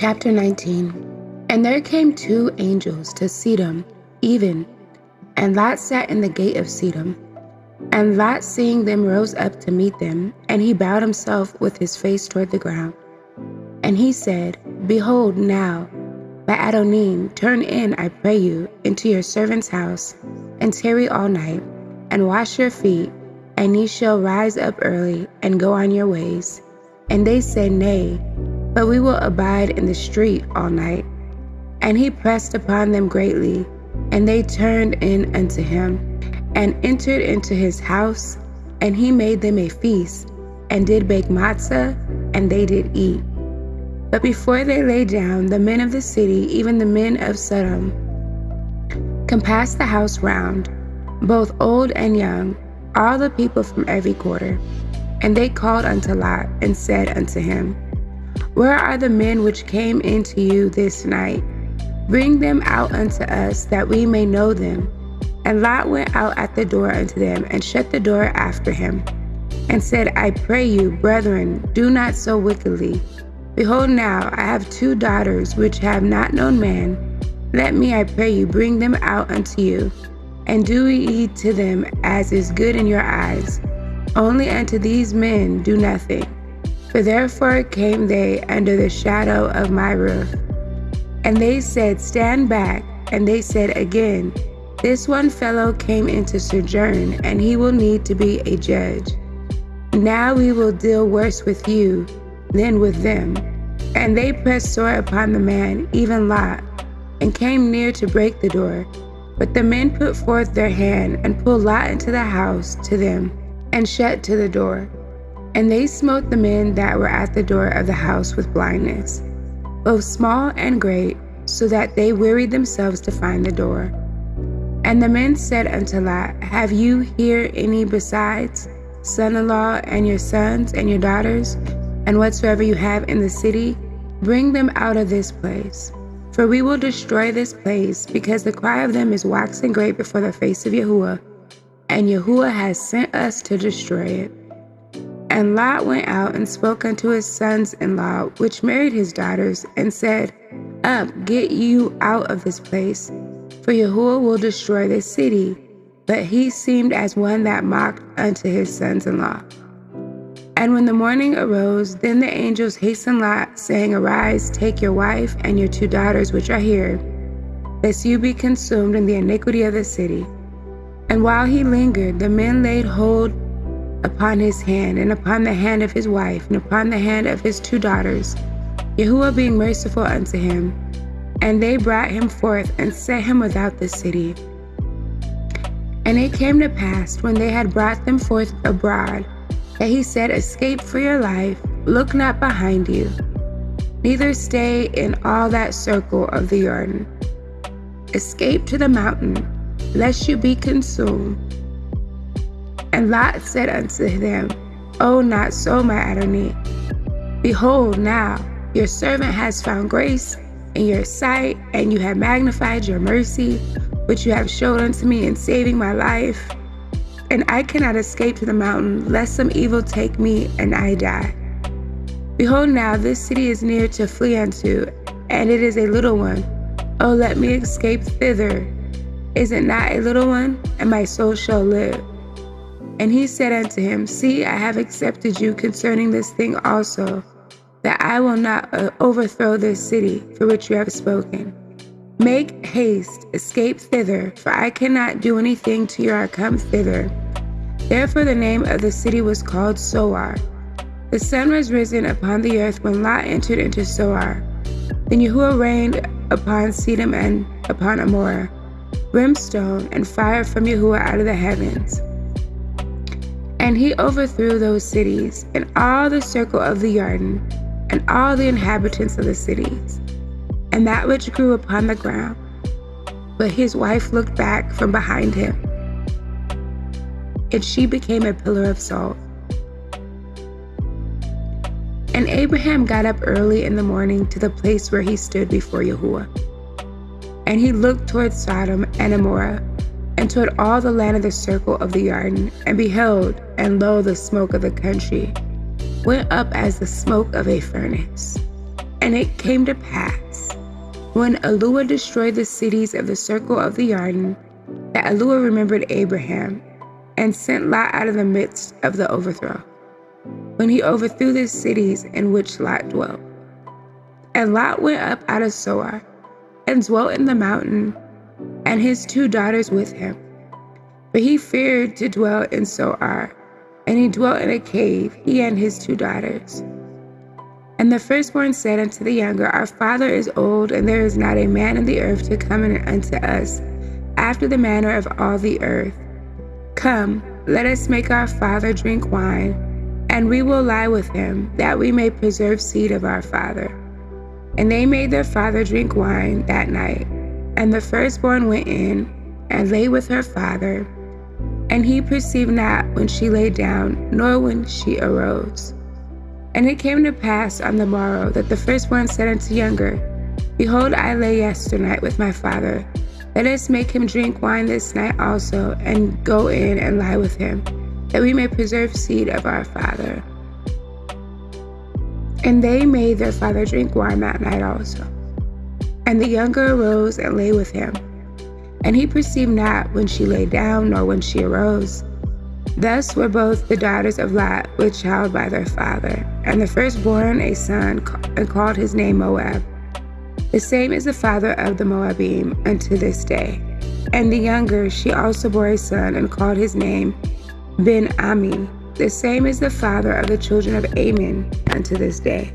Chapter 19. And there came 2 angels to Sedom, even, and Lot sat in the gate of Sedom. And Lot, seeing them, rose up to meet them, and he bowed himself with his face toward the ground. And he said, Behold now, by Adonim, turn in, I pray you, into your servant's house, and tarry all night, and wash your feet, and ye shall rise up early, and go on your ways. And they said, Nay, but we will abide in the street all night. And he pressed upon them greatly, and they turned in unto him, and entered into his house, and he made them a feast, and did bake matzah, and they did eat. But before they lay down, the men of the city, even the men of Sodom, compassed the house round, both old and young, all the people from every quarter. And they called unto Lot, and said unto him, Where are the men which came into you this night? Bring them out unto us, that we may know them. And Lot went out at the door unto them, and shut the door after him, and said, I pray you, brethren, do not so wickedly. Behold now, I have 2 daughters which have not known man. Let me, I pray you, bring them out unto you, and do ye to them as is good in your eyes. Only unto these men do nothing. For therefore came they under the shadow of my roof. And they said, Stand back. And they said again, This one fellow came into sojourn, and he will need to be a judge. Now we will deal worse with you than with them. And they pressed sore upon the man, even Lot, and came near to break the door. But the men put forth their hand, and pulled Lot into the house to them, and shut to the door. And they smote the men that were at the door of the house with blindness, both small and great, so that they wearied themselves to find the door. And the men said unto Lot, Have you here any besides, son-in-law, and your sons, and your daughters, and whatsoever you have in the city? Bring them out of this place. For we will destroy this place, because the cry of them is waxing great before the face of Yahuwah, and Yahuwah has sent us to destroy it. And Lot went out and spoke unto his sons-in-law, which married his daughters, and said, Up, get you out of this place, for Yahuwah will destroy this city. But he seemed as one that mocked unto his sons-in-law. And when the morning arose, then the angels hastened Lot, saying, Arise, take your wife and your 2 daughters which are here, lest you be consumed in the iniquity of the city. And while he lingered, the men laid hold upon his hand, and upon the hand of his wife, and upon the hand of his 2 daughters, Yahuwah being merciful unto him. And they brought him forth, and set him without the city. And it came to pass, when they had brought them forth abroad, that he said, Escape for your life, look not behind you, neither stay in all that circle of the Jordan. Escape to the mountain, lest you be consumed. And Lot said unto them, O not so, my Adonai. Behold now, your servant has found grace in your sight, and you have magnified your mercy, which you have showed unto me in saving my life. And I cannot escape to the mountain, lest some evil take me, and I die. Behold now, this city is near to flee unto, and it is a little one. O let me escape thither. Is it not a little one? And my soul shall live. And he said unto him, See, I have accepted you concerning this thing also, that I will not overthrow this city for which you have spoken. Make haste, escape thither, for I cannot do anything till you are come thither. Therefore the name of the city was called Soar. The sun was risen upon the earth when Lot entered into Soar. Then Yahuwah rained upon Sedom and upon Amorah, brimstone and fire from Yahuwah out of the heavens. And he overthrew those cities, and all the circle of the Jordan, and all the inhabitants of the cities, and that which grew upon the ground. But his wife looked back from behind him, and she became a pillar of salt. And Abraham got up early in the morning to the place where he stood before Yahuwah. And he looked toward Sodom and Amorah, and toward all the land of the circle of the Jordan, and beheld, and lo, the smoke of the country went up as the smoke of a furnace. And it came to pass, when Elua destroyed the cities of the circle of the Jordan, that Elua remembered Abraham, and sent Lot out of the midst of the overthrow, when he overthrew the cities in which Lot dwelt. And Lot went up out of Zoar, and dwelt in the mountain, and his 2 daughters with him. But he feared to dwell in Zoar, and he dwelt in a cave, he and his 2 daughters. And the firstborn said unto the younger, Our father is old, and there is not a man in the earth to come in unto us, after the manner of all the earth. Come, let us make our father drink wine, and we will lie with him, that we may preserve seed of our father. And they made their father drink wine that night. And the firstborn went in, and lay with her father. And he perceived not when she lay down, nor when she arose. And it came to pass on the morrow, that the firstborn said unto younger, Behold, I lay yesternight with my father. Let us make him drink wine this night also, and go in and lie with him, that we may preserve seed of our father. And they made their father drink wine that night also. And the younger arose and lay with him. And he perceived not when she lay down, nor when she arose. Thus were both the daughters of Lot with child by their father. And the firstborn a son, and called his name Moab. The same is the father of the Moabim unto this day. And the younger, she also bore a son, and called his name Ben-Ami. The same is the father of the children of Ammon unto this day.